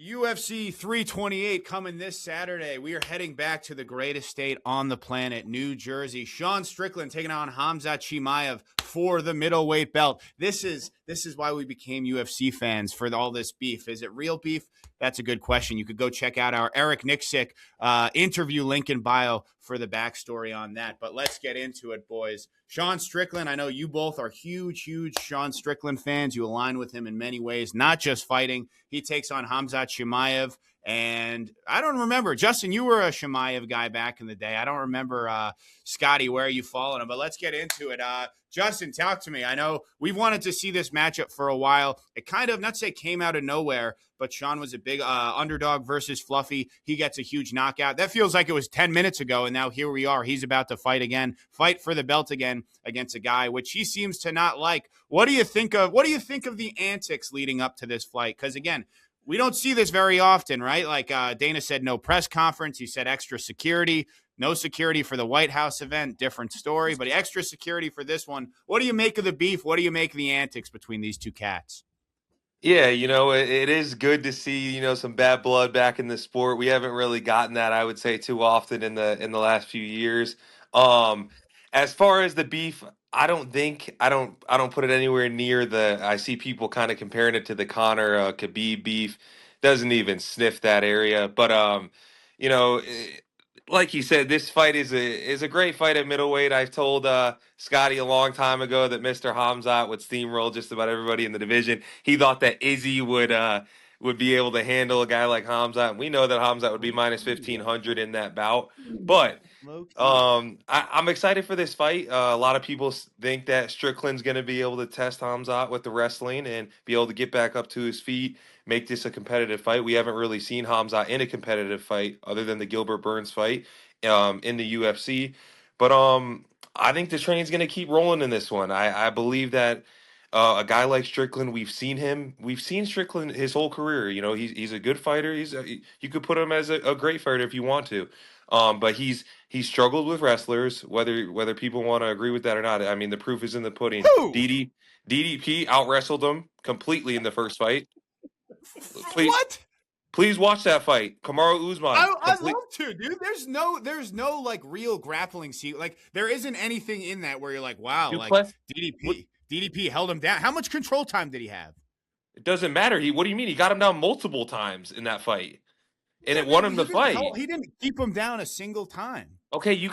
UFC 328 coming this Saturday. We are heading back to the greatest state on the planet, New Jersey. Sean Strickland taking on Khamzat Chimaev for the middleweight belt. This is why we became UFC fans, for all this beef. Is it real beef? That's a good question. You could go check out our Eric Nixick interview link in bio for the backstory on that. But let's get into it, boys. Sean Strickland, I know you both are huge Sean Strickland fans. You align with him in many ways, not just fighting. He takes on Khamzat Chimaev. And I don't remember, Justin, you were a Chimaev guy back in the day. I don't remember, Scotty, where you followed him, but let's get into it. Justin, talk to me. I know we've wanted to see this matchup for a while. It kind of, not to say came out of nowhere, but Sean was a big underdog versus Fluffy. He gets a huge knockout. That feels like it was 10 minutes ago, and now here we are. He's about to fight for the belt again against a guy which he seems to not like. What do you think of the antics leading up to this fight? Because again, we don't see this very often, right? Like Dana said, no press conference. He said extra security. No security for the White House event, different story, but extra security for this one. What do you make of the beef? What do you make of the antics between these two cats? Yeah, it is good to see, some bad blood back in the sport. We haven't really gotten that, I would say, too often in the last few years. Um, as far as the beef, I don't put it anywhere near I see people kind of comparing it to the Conor Khabib beef. Doesn't even sniff that area. But you know, eh, like you said, this fight is a great fight at middleweight. I've told Scotty a long time ago that Mr. Hamzat would steamroll just about everybody in the division. He thought that Izzy would be able to handle a guy like Hamzat. And we know that Hamzat would be minus 1,500 in that bout. But I'm excited for this fight. A lot of people think that Strickland's going to be able to test Hamzat with the wrestling and be able to get back up to his feet, make this a competitive fight. We haven't really seen Hamzat in a competitive fight other than the Gilbert Burns fight in the UFC. But I think the train's going to keep rolling in this one. I believe that a guy like Strickland, we've seen Strickland his whole career. He's a good fighter. You could put him as a great fighter if you want to. But he's struggled with wrestlers, whether people want to agree with that or not. I mean, the proof is in the pudding. Who? DDP out wrestled him completely in the first fight. Please, What? please watch that fight. Kamaru Usman. I'd love to, dude. There's no like real grappling scene. Like there isn't anything in that where you're like, wow, Dude, like plus, DDP held him down. How much control time did he have? it doesn't matter. What do you mean? He got him down multiple times in that fight, and Yeah, it won man, him the fight. he didn't keep him down a single time. Okay,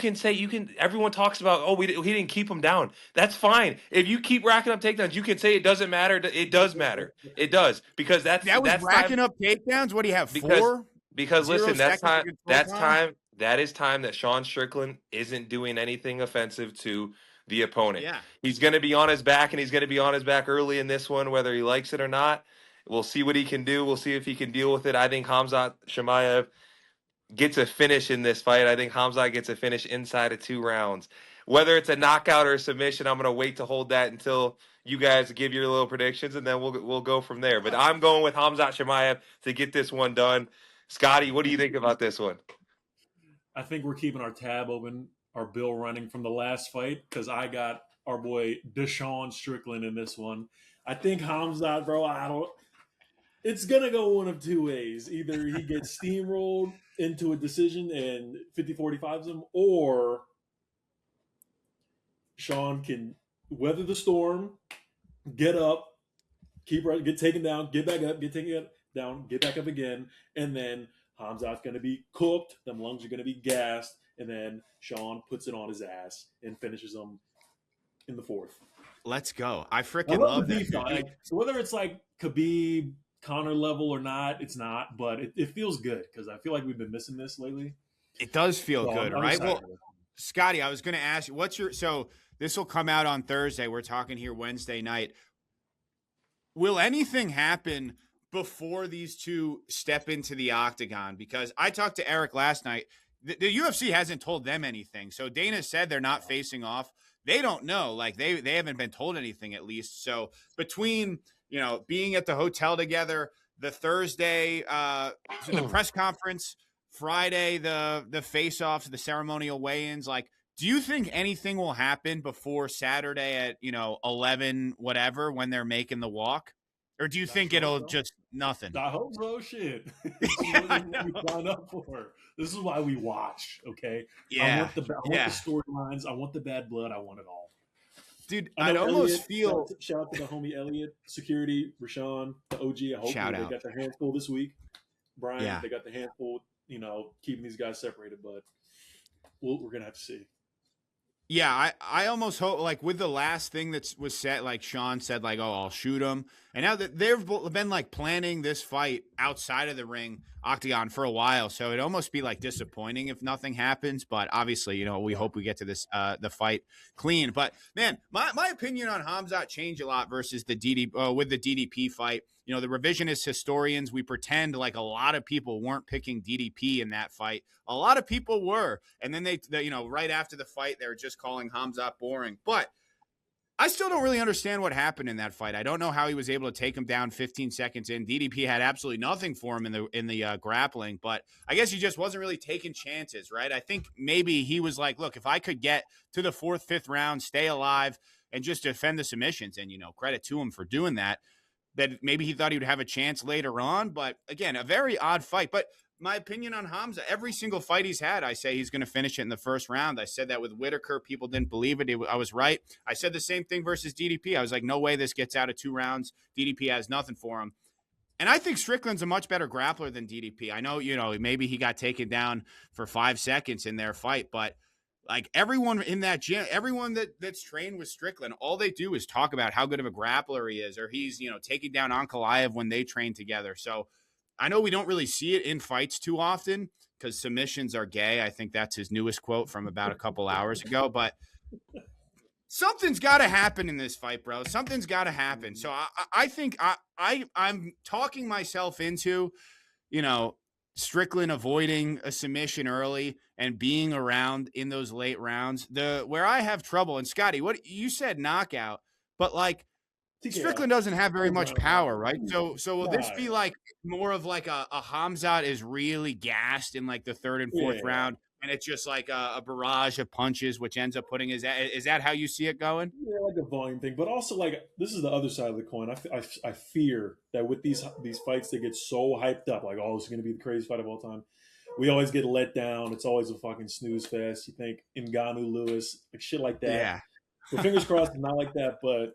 everyone talks about, he didn't keep him down. That's fine. If you keep racking up takedowns, you can say it doesn't matter. It does matter. It does, because That was racking up takedowns. What do you have? because 4? because 0 listen, seconds of control time? that is time that Sean Strickland isn't doing anything offensive to the opponent. Yeah. He's going to be on his back, and he's going to be on his back early in this one, whether he likes it or not. We'll see what he can do. We'll see if he can deal with it. I think Khamzat Chimaev gets a finish in this fight. I think Khamzat gets a finish inside of 2 rounds. Whether it's a knockout or a submission, I'm going to wait to hold that until you guys give your little predictions, and then we'll go from there. But I'm going with Khamzat Chimaev to get this one done. Scotty, what do you think about this one? I think we're keeping our tab open, our bill running from the last fight, because I got our boy Sean Strickland in this one. I think Khamzat, bro, it's going to go one of 2 ways. Either he gets steamrolled into a decision and 50-45s him, or Sean can weather the storm, get up, get taken down, get back up, get taken down, get back up again, and then Khamzat's going to be cooked, them lungs are going to be gassed, and then Sean puts it on his ass and finishes him in the 4th. Let's go. I freaking love the beef. that. So whether it's like Khabib, Conor level or not, it's not, but it feels good because I feel like we've been missing this lately. It does feel good, I'm right? excited. Well, Scotty, I was going to ask you, so this will come out on Thursday. We're talking here Wednesday night. Will anything happen before these two step into the octagon? Because I talked to Eric last night. The UFC hasn't told them anything. So Dana said they're not facing off. They don't know. Like they haven't been told anything, at least. So between, being at the hotel together, the Thursday, the press conference, Friday, the face-offs, the ceremonial weigh-ins, like, do you think anything will happen before Saturday at, 11, whatever, when they're making the walk? Or do you think it'll just Nothing. I hope so. Shit. This is what we signed up for. This is why we watch. Okay. I Yeah. want the storylines. I want the bad blood. I want it all. Dude, I I'd know almost Elliot. feel Shout out to the homie Elliot, security, Rashawn, the OG. Hopefully shout they out. got their hands full this week. Brian, Yeah. they got the handful. Keeping these guys separated, but we're gonna have to see. Yeah, I almost hope, like, with the last thing that was said, like Sean said, like, oh, I'll shoot him. And now that they've been like planning this fight outside of the ring octagon for a while. So it'd almost be like disappointing if nothing happens. But obviously, we hope we get to this, the fight clean. But man, my opinion on Khamzat changed a lot versus the with the DDP fight. The revisionist historians, we pretend like a lot of people weren't picking DDP in that fight. A lot of people were. And then they right after the fight, they were just calling Khamzat boring. But I still don't really understand what happened in that fight. I don't know how he was able to take him down 15 seconds in. DDP had absolutely nothing for him in the grappling, but I guess he just wasn't really taking chances, right? I think maybe he was like, look, if I could get to the 4th, 5th round, stay alive, and just defend the submissions, and credit to him for doing that maybe he thought he would have a chance later on. But again, a very odd fight. But my opinion on Khamzat, every single fight he's had, I say he's going to finish it in the first round. I said that with Whitaker. People didn't believe it. I was right. I said the same thing versus DDP. I was like, no way this gets out of 2 rounds. DDP has nothing for him. And I think Strickland's a much better grappler than DDP. I know, maybe he got taken down for 5 seconds in their fight, but like everyone in that gym, everyone that's trained with Strickland, all they do is talk about how good of a grappler he is, or he's, taking down Ankalaev when they train together. So I know we don't really see it in fights too often because submissions are gay. I think that's his newest quote from about a couple hours ago, but something's got to happen in this fight, bro. Something's got to happen. So I think I'm talking myself into, Strickland avoiding a submission early and being around in those late rounds. Where I have trouble, and Scotty, what you said knockout, but like Strickland doesn't have very much power, right? So will this be like more of like a Khamzat is really gassed in like the 3rd and 4th round, and it's just like a barrage of punches, which ends up putting is that how you see it going? Yeah, like a volume thing, but also like this is the other side of the coin. I fear that with these fights, they get so hyped up, like, oh, this is going to be the craziest fight of all time. We always get let down. It's always a fucking snooze fest. You think Ngannou, Lewis, like shit like that. Yeah. So fingers crossed, it's not like that, but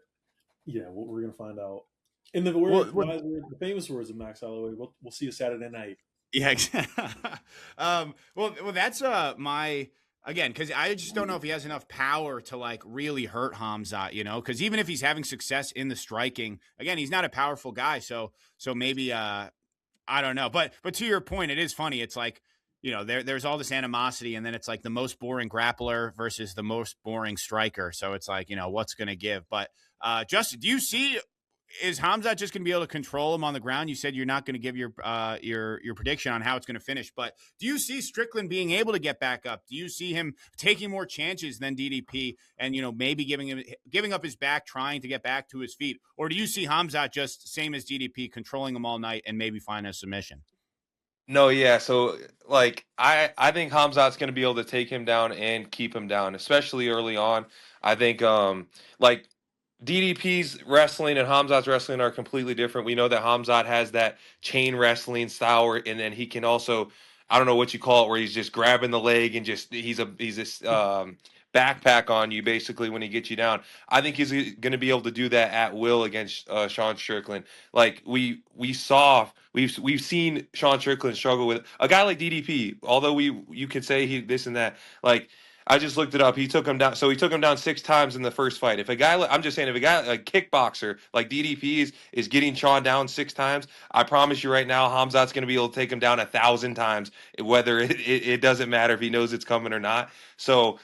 yeah, we're gonna find out. In the the famous words of Max Holloway, we'll see you Saturday night. Yeah. Well, that's my again, because I just don't know if he has enough power to like really hurt Khamzat, because even if he's having success in the striking, again, he's not a powerful guy. So maybe I don't know. But to your point, it is funny. It's like, there's all this animosity, and then it's like the most boring grappler versus the most boring striker. So it's like, what's going to give? But Justin, do you see, is Khamzat just going to be able to control him on the ground? You said you're not going to give your prediction on how it's going to finish, but do you see Strickland being able to get back up? Do you see him taking more chances than DDP and, maybe giving up his back, trying to get back to his feet? Or do you see Khamzat just same as DDP, controlling him all night and maybe find a submission? No, yeah. So, like, I think Khamzat's going to be able to take him down and keep him down, especially early on. I think, like, DDP's wrestling and Khamzat's wrestling are completely different. We know that Khamzat has that chain wrestling style, and then he can also, I don't know what you call it, where he's just grabbing the leg and just he's a backpack on you basically when he gets you down. I think he's going to be able to do that at will against Sean Strickland. Like we've seen Sean Strickland struggle with a guy like DDP. Although you could say he this and that, like. I just looked it up. He took him down. So he took him down 6 times in the first fight. If a guy, I'm just saying, if a guy, a kickboxer like DDP is getting Sean down 6 times, I promise you right now, Khamzat's going to be able to take him down 1,000 times, whether it doesn't matter if he knows it's coming or not. So,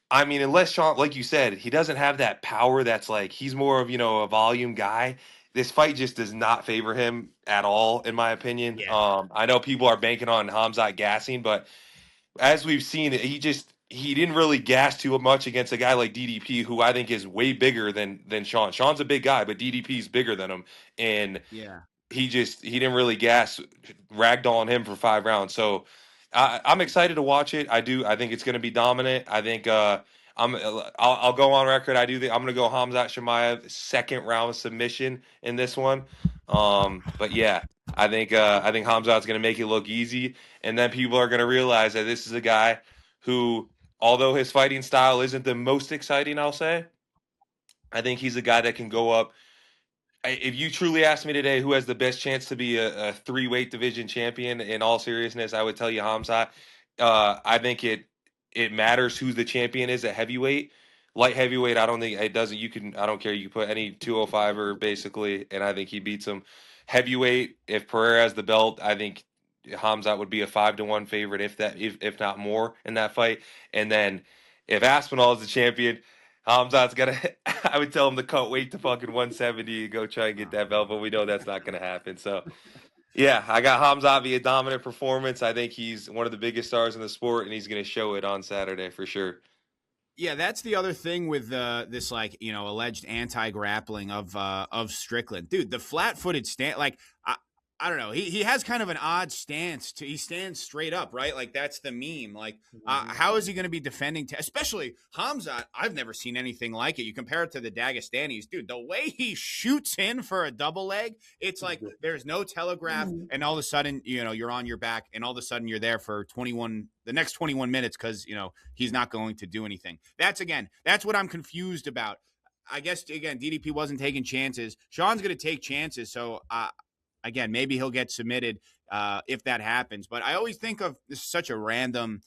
I mean, unless Sean, like you said, he doesn't have that power. That's like he's more of a volume guy. This fight just does not favor him at all, in my opinion. Yeah. I know people are banking on Khamzat gassing, but as we've seen, he didn't really gas too much against a guy like DDP, who I think is way bigger than Sean. Sean's a big guy, but DDP's bigger than him, and Yeah. he didn't really gas, ragdolling him for 5 rounds. So I'm excited to watch it. I think it's going to be dominant. I think I'll go on record. I'm going to go Khamzat Chimaev 2nd round submission in this one. But yeah, I think Khamzat's going to make it look easy, and then people are going to realize that this is a guy who, although his fighting style isn't the most exciting, I'll say, I think he's a guy that can go up. If you truly asked me today who has the best chance to be a three-weight division champion, in all seriousness, I would tell you Khamzat. I think it matters who the champion is at heavyweight. Light heavyweight, I don't think it doesn't. I don't care. You can put any 205er basically, and I think he beats him. Heavyweight, if Pereira has the belt, I think Khamzat would be a 5-1 favorite, if not more, in that fight. And then if Aspinall is the champion, Hamzat's got to, I would tell him to cut weight to fucking 170 and go try and get that belt, but we know that's not going to happen. So, yeah, I got Hamzat via dominant performance. I think he's one of the biggest stars in the sport, and he's going to show it on Saturday for sure. Yeah, that's the other thing with this, like, alleged anti-grappling of Strickland. Dude, the flat-footed stand, like, I don't know. He has kind of an odd stance. He stands straight up, right? Like, that's the meme. Like, how is he going to be defending? Especially Khamzat, I've never seen anything like it. You compare it to the Dagestanis. Dude, the way he shoots in for a double leg, it's like there's no telegraph, and all of a sudden, you're on your back, and all of a sudden you're there for the next 21 minutes because, he's not going to do anything. That's what I'm confused about. I guess, again, DDP wasn't taking chances. Sean's going to take chances, so again, maybe he'll get submitted if that happens. But I always think of this is such a random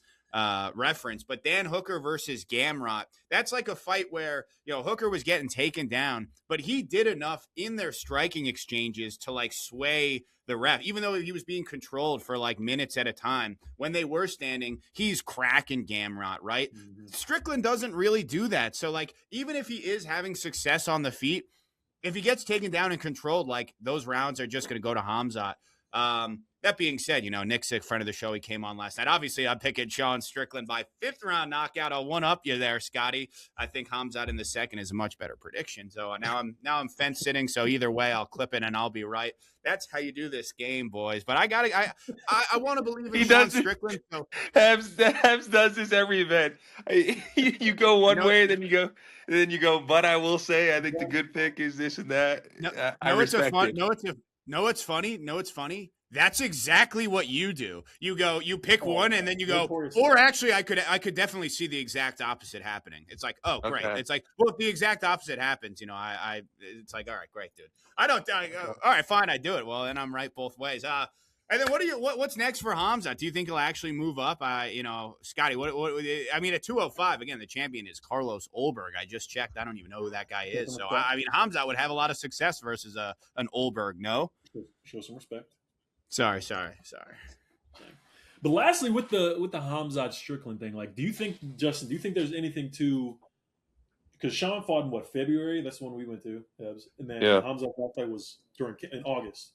reference, but Dan Hooker versus Gamrot, that's like a fight where, Hooker was getting taken down, but he did enough in their striking exchanges to like sway the ref, even though he was being controlled for like minutes at a time. When they were standing, he's cracking Gamrot, right? Strickland doesn't really do that. So like, even if he is having success on the feet, if he gets taken down and controlled, like those rounds are just going to go to Khamzat. That being said, Nick Sick, friend of the show, he came on last night. Obviously, I'm picking Sean Strickland by 5th round knockout. I'll one up you there, Scotty. I think Khamzat in the second is a much better prediction. So now I'm fence sitting. So either way, I'll clip it and I'll be right. That's how you do this game, boys. But I want to believe in Sean Strickland. So. Habs does this every event. You go one way, then you go. But I will say, I think the good pick is this and that. It's funny. That's exactly what you do. You pick one, and then you go, or actually, I could definitely see the exact opposite happening. It's like, oh, great. Okay. It's like, well, if the exact opposite happens, it's like, all right, great, dude. All right, fine, I do it. Well, then I'm right both ways. And then what's next for Khamzat? Do you think he'll actually move up? Scotty, what at 205, again, the champion is Carlos Olberg. I just checked. I don't even know who that guy is. So, Khamzat would have a lot of success versus an Olberg, no? Show some respect. Sorry. But lastly, with the Khamzat Strickland thing, like, do you think, Justin, there's anything to, because Sean fought in February? That's when we went to, and then Khamzat fight was in August.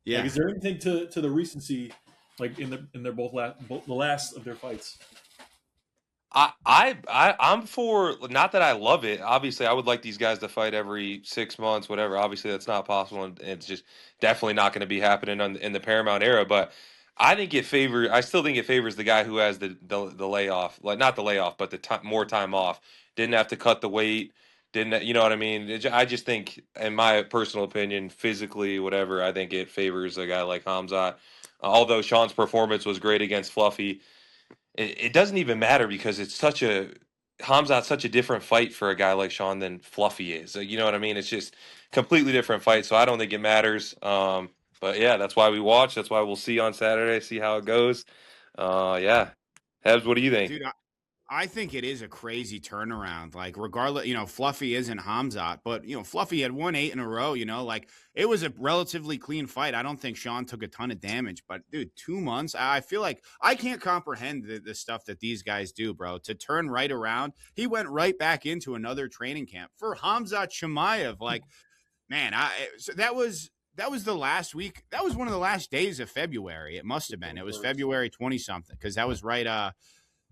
Yeah. Like, is there anything to the recency, like in their both the last of their fights? I'm for, not that I love it. Obviously, I would like these guys to fight every 6 months, whatever. Obviously, that's not possible, and it's just definitely not going to be happening in the Paramount era. But I still think it favors the guy who has the layoff, like not the layoff, but the more time off. Didn't have to cut the weight. You know what I mean? I just think, in my personal opinion, physically, whatever, I think it favors a guy like Khamzat. Although Sean's performance was great against Fluffy, it doesn't even matter because Khamzat's such a different fight for a guy like Sean than Fluffy is. You know what I mean? It's just completely different fight, so I don't think it matters. But yeah, that's why we watch. That's why we'll see on Saturday, see how it goes. Yeah. Hebs, what do you think? Dude, I think it is a crazy turnaround. Like, regardless, Fluffy isn't Khamzat, but, Fluffy had won 8 in a row, like, it was a relatively clean fight. I don't think Sean took a ton of damage, but, dude, 2 months, I feel like I can't comprehend the stuff that these guys do, bro. To turn right around, he went right back into another training camp for Khamzat Chimaev. Like, man, so that was the last week. That was one of the last days of February. It must have been. It was February 20-something, because that was right,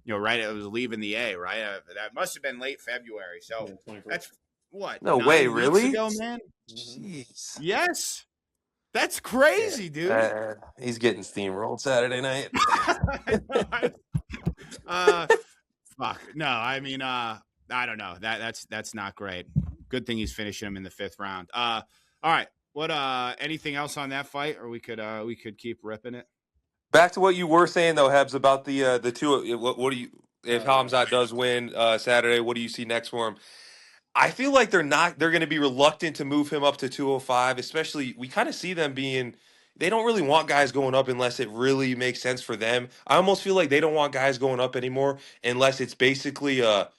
right, it was leaving the A, right? That must have been late February. So that's what? No way, really? Ago, man? Jeez. Yes. That's crazy, dude. He's getting steamrolled Saturday night. Fuck. No, I don't know. That's not great. Good thing he's finishing him in the 5th round. All right. What anything else on that fight, or we could keep ripping it? Back to what you were saying though, Hebs, about the two. What do you if Yeah. Hamzat does win Saturday? What do you see next for him? I feel like they're going to be reluctant to move him up to 205, especially we kind of see them being they don't really want guys going up unless it really makes sense for them. I almost feel like they don't want guys going up anymore unless it's basically a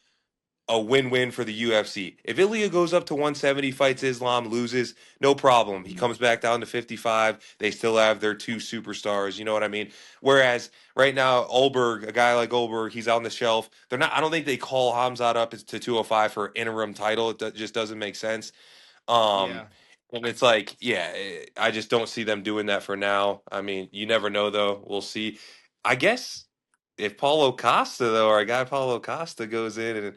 win-win for the UFC. If Ilya goes up to 170, fights Islam, loses, no problem. He comes back down to 55. They still have their two superstars. You know what I mean? Whereas right now, Olberg, a guy like Olberg, he's on the shelf. They're not. I don't think they call Hamzat up to 205 for interim title. Just doesn't make sense. Um, Yeah. and it's like, yeah, I just don't see them doing that for now. I mean, you never know though. We'll see. I guess if Paulo Costa though, our guy Paulo Costa goes in and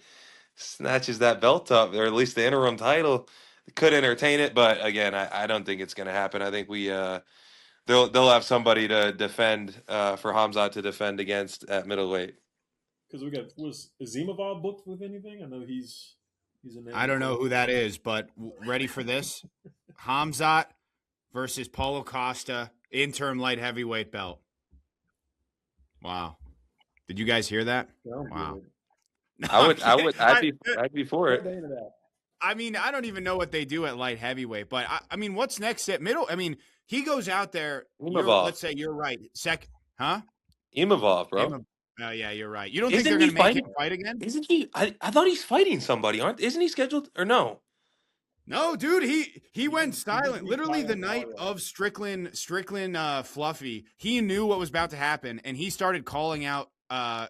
snatches that belt up, or at least the interim title, could entertain it. But again, I don't think it's going to happen. I think they'll have somebody to defend for Hamzat to defend against at middleweight. Because was Azimov booked with anything? I know he's a name. I don't know who that is, but ready for this? Khamzat versus Paulo Costa, interim light heavyweight belt. Wow. Did you guys hear that? Wow. No, I'd be for it. I mean, I don't even know what they do at light heavyweight, but I mean, what's next at middle? I mean, he goes out there. Let's say you're right. Huh? Imavov, bro. Oh yeah, you're right. You don't think they're going to make him fight again? Isn't he? I thought he's fighting somebody. Isn't he scheduled or no? No, dude, he went silent. Literally the night of Strickland Fluffy, he knew what was about to happen, and he started calling out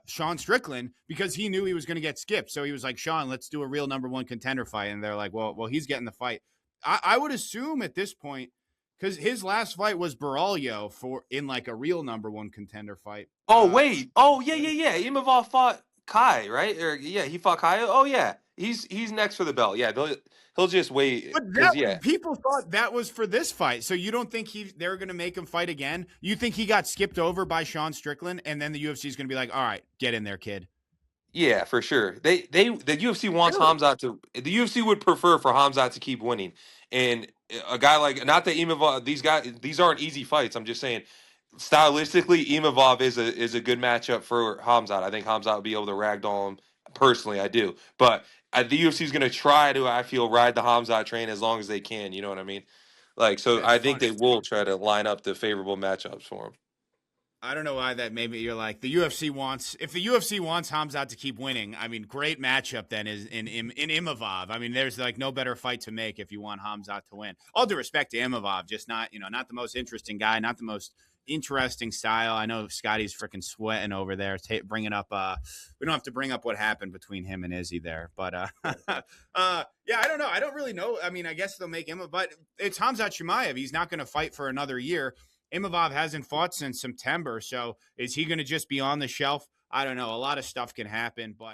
Sean Strickland because he knew he was going to get skipped. So he was like, "Sean, let's do a real number one contender fight." And they're like, "Well, he's getting the fight." I would assume at this point, because his last fight was Baralho in like a real number one contender fight. Oh wait. Oh yeah. Imavov fought Kai, right? Or yeah, he fought Kai. Oh yeah, he's next for the belt. Yeah, he'll just wait. But people thought that was for this fight. So you don't think they're going to make him fight again? You think he got skipped over by Sean Strickland, and then the UFC is going to be like, "All right, get in there, kid." Yeah, for sure. The UFC wants Hamzat to. The UFC would prefer for Hamzat to keep winning, and a guy like not that Imavov. These aren't easy fights. I'm just saying, stylistically, Imavov is a good matchup for Hamzat. I think Hamzat would be able to ragdoll him. Personally, I do, but the UFC is going to try to. I feel ride the Hamzat train as long as they can. You know what I mean? Like so, I think they will try to line up the favorable matchups for him. I don't know why that maybe you're like the UFC wants. If the UFC wants Khamzat to keep winning, I mean, great matchup then is in Imavov. I mean, there's like no better fight to make if you want Khamzat to win. All due respect to Imavov, just not the most interesting guy, not the most interesting style. I know Scotty's freaking sweating over there, bringing up. We don't have to bring up what happened between him and Izzy there, but yeah, I don't know. I don't really know. I mean, I guess they'll make Imavov, but it's Khamzat Chimaev. He's not going to fight for another year. Imavov hasn't fought since September, so is he going to just be on the shelf? I don't know. A lot of stuff can happen, but